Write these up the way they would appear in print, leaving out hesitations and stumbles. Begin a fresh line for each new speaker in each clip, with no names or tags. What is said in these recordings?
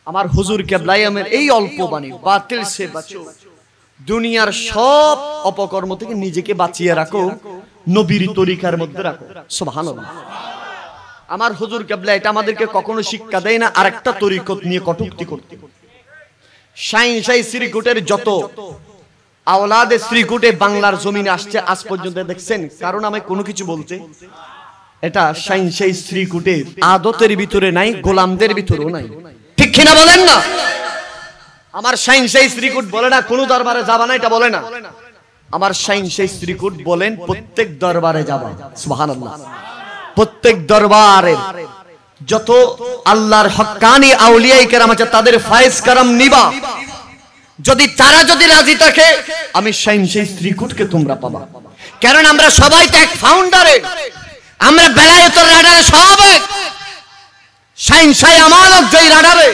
আমার হুজুর কেবলাই আমের এই অল্প বাণী, বাতিল সে বাঁচো, দুনিয়ার সব অপকর্ম থেকে নিজেকে বাঁচিয়ে রাখো, নবীর তরিকার মধ্যে রাখো। সুবহানাল্লাহ। আমার হুজুর কেবলা এটা আমাদেরকে কখনো শিক্ষা দেয় না আরেকটা তরিকত নিয়ে কটূক্তি করতে। শাইনশাহী শ্রীকুটের যত আওলাদে শ্রীকুটে বাংলার জমিনে আসছে আজ পর্যন্ত দেখছেন কারণ আমি কোনো কিছু বলতে, এটা শাইনশাহী শ্রীকুটের আদতের ভিতরে নাই, গোলামদের ভিতরেও নাই। ঠিক কিনা বলেন না? আমার শাইনশাহী শ্রীকুট বলে না কোন দরবারে যাবা না, এটা বলে না। আমার শাইনশাহী শ্রীকুট বলেন প্রত্যেক দরবারে যাবা। সুবহানাল্লাহ। প্রত্যেক দরবারের যত আল্লাহর হক্কানি আউলিয়ায়ে কেরাম আছে তাদের ফায়েজ কারাম নিবা, যদি তারা যদি রাজি থাকে আমি শাইনশাহী শ্রীকুটকে তোমরা পাবা। কারণ আমরা সবাই তো এক ফাউন্ডারে, আমরা বেলায়েতের রাডারে সব এক। শাইনশাহী আমানত যেই রাডারে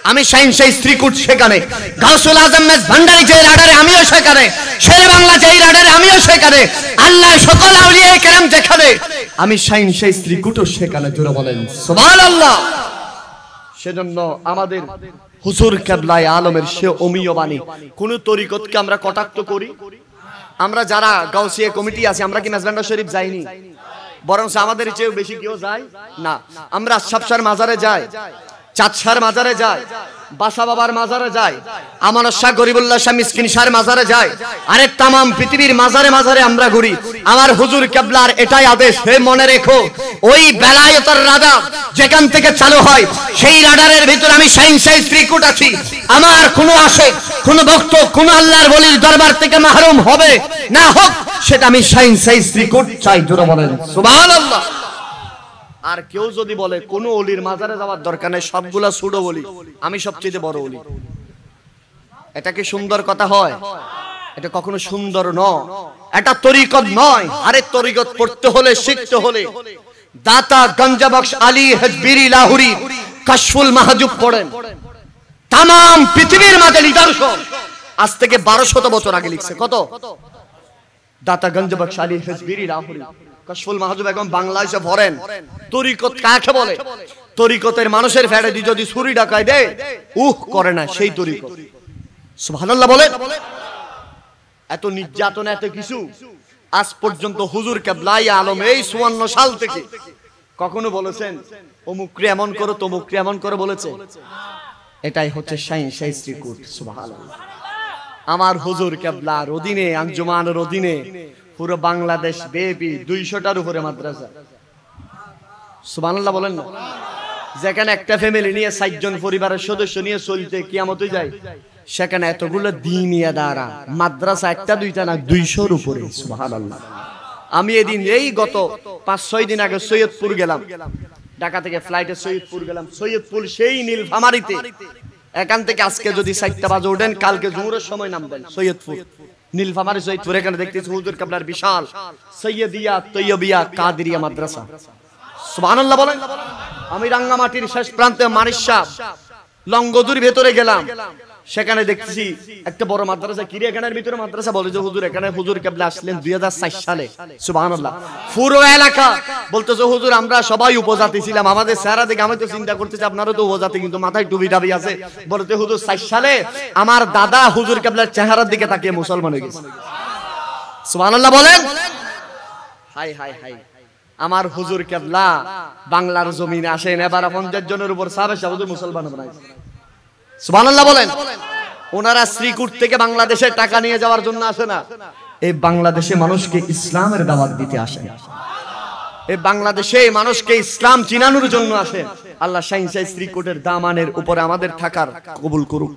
আমি শাইনশাহী শ্রীকুট সেখানে, গাউসুল আজম মেজ ভান্ডারী যেই রাডারে আমিও সেখানে, শেরে বাংলা যেই রাডারে আমিও সেখানে, আল্লাহর সকল আউলিয়ায়ে কেরাম যেখানে আমি শাইনশাহী শ্রীকুটও সেখানে। জোরে বলেন সুবহানাল্লাহ। সেজন্য আমাদের হুজুর কেবলাই আলমের সে অমীয় বাণী, কোন তরিকতকে আমরা কটাক্ষ করি? আমরা যারা গাউসিয়া কমিটি আছে আমরা কি মেজবান্ডার শরীফ যাইনি? বরং আমাদের চেয়েও বেশি কেউ যায় না। আমরা আশরাফ মাজারে যাই, চাঁদশার মাজারে যায়, বাসা বাবার মাজারে যায়, আমানত শাহ গরিবুল্লাহ শাহ মিসকিন শাহর মাজারে যায়, আরে তামাম পৃথিবীর মাজারে মাজারে আমরা ঘুরি। আমার হুজুর কেবলার এটাই আদেশ, হে মনে রেখো ওই বেলায়েতের রাডার যেখান থেকে চালু হয় সেই রাডারের ভিতর আমি শাইনশাহী শ্রীকুট আছি। আমার কোনো আশিক, কোনো ভক্ত, কোনো আল্লাহর ওলির দরবার থেকে মাহরুম হবে না হোক, সেটা আমি শাইনশাহী শ্রীকুট চাই। জোরে বলেন সুবহানাল্লাহ। আর কেউ যদি বলে কোন ওলির মাজারে যাওয়ার দরকার নেই, সবগুলা ছোট ওলি, আমি সবচেয়ে বড় ওলি, এটা কি সুন্দর কথা হয়? এটা কখনো সুন্দর নয়, এটা তরিকত নয়। আরে তরিকত পড়তে হলে, শিখতে হলে দাতা গঞ্জবখশ আলী হাজবিরি লাহুরি কাশফুল মাহজুব পড়েন, তামাম পৃথিবীর মাঝে নিদর্শন। আজ থেকে 1200 বছর আগে লিখছে। কত? দাতা গঞ্জবখশ আলী হাজবিরি লাহুরি কাশফুল মাহজুব এখন বাংলাদেশে ভরেন। তরিকত কাকে বলে? তরিকতের মানুষের ফেড়ে দি যদি ছুরি ডাকায় দেয় করে না, সেই তরিকত। সুবহানাল্লাহ বলেন। এত নির্যাতন, এত কিছু আজ পর্যন্ত হুজুর কেবলাই আলম এই 54 সাল থেকে কখনো বলেছেন অমুকরে এমন করো, তমুকরে এমন করো বলেছে? এটাই হচ্ছে শাইনশাহী শ্রীকুট। সুবহানাল্লাহ। আমার হুজুর কেবলার অধীনে, আঞ্জুমানের অধীনে পুরো বাংলাদেশ ব্যাপী 200টার উপরে মাদ্রাসা। সুবহানাল্লাহ বলেন না? যেখানে একটা ফ্যামিলি নিয়ে 60 জন পরিবারের সদস্য নিয়ে চলতে কিয়ামতে যায়, সেখানে এতগুলো দ্বীনিয়া দ্বারা মাদ্রাসা একটা দুইটা না 200-র উপরে। সুবহানাল্লাহ। আমি এদিন এই গত 5-6 দিন আগে সৈয়দপুর গেলাম, ঢাকা থেকে ফ্লাইটে সৈয়দপুর গেলাম। সৈয়দপুর সেই নীলফামারীতে, এখান থেকে আজকে যদি 4টা বাজে ওঠেন কালকে জোহরের সময় নামবেন সৈয়দপুর, নীলফামারী সৈয়দপুর। এখানে দেখতেছি হুজুর কেবলার বিশাল সৈয়দিয়া তৈয়বিয়া কাদেরিয়া মাদ্রাসা। সুবহানাল্লাহ বলেন। আমি রাঙ্গামাটির শেষ প্রান্তে মানিশা লঙ্গদুর ভেতরে গেলাম, সেখানে দেখতেছি একটা বড় মাদ্রাসা, কিরিয়াখানার ভিতরে মাদ্রাসা। বলে যে হুজুর এখানে হুজুর কেবলা আসলেন 2004 সালে। সুবহানাল্লাহ। পুরো এলাকা বলতেছে হুজুর আমরা সবাই উপজাতি ছিলাম, আমাদের চেহারা দেখে আমি তো চিন্তা করতেছি আপনারও তো উপজাতি, কিন্তু মাথায় টুপি টাবি আছে। বলতে হুজুর 4 সালে আমার দাদা হুজুর কেবলার চেহারার দিকে তাকিয়ে মুসলমান হয়ে গেছে। সুবহানাল্লাহ বলেন। High high high. আমার হুজুর কেবলা বাংলার জমিনে আসেন, এবার 50 জনের উপর সাহাবা হুজুর মুসলমান বানাইছে। সুবহানাল্লাহ বলেন। ওনারা শ্রীকুট থেকে বাংলাদেশে টাকা নিয়ে যাওয়ার জন্য আসে না, এই বাংলাদেশে মানুষকে ইসলামের দাওয়াত দিতে আসেন, এই বাংলাদেশে মানুষকে ইসলাম চিনানোর জন্য আসেন। আল্লাহ শাইনশাহী শ্রীকুটের দামানের উপরে আমাদের থাকার কবুল করুক।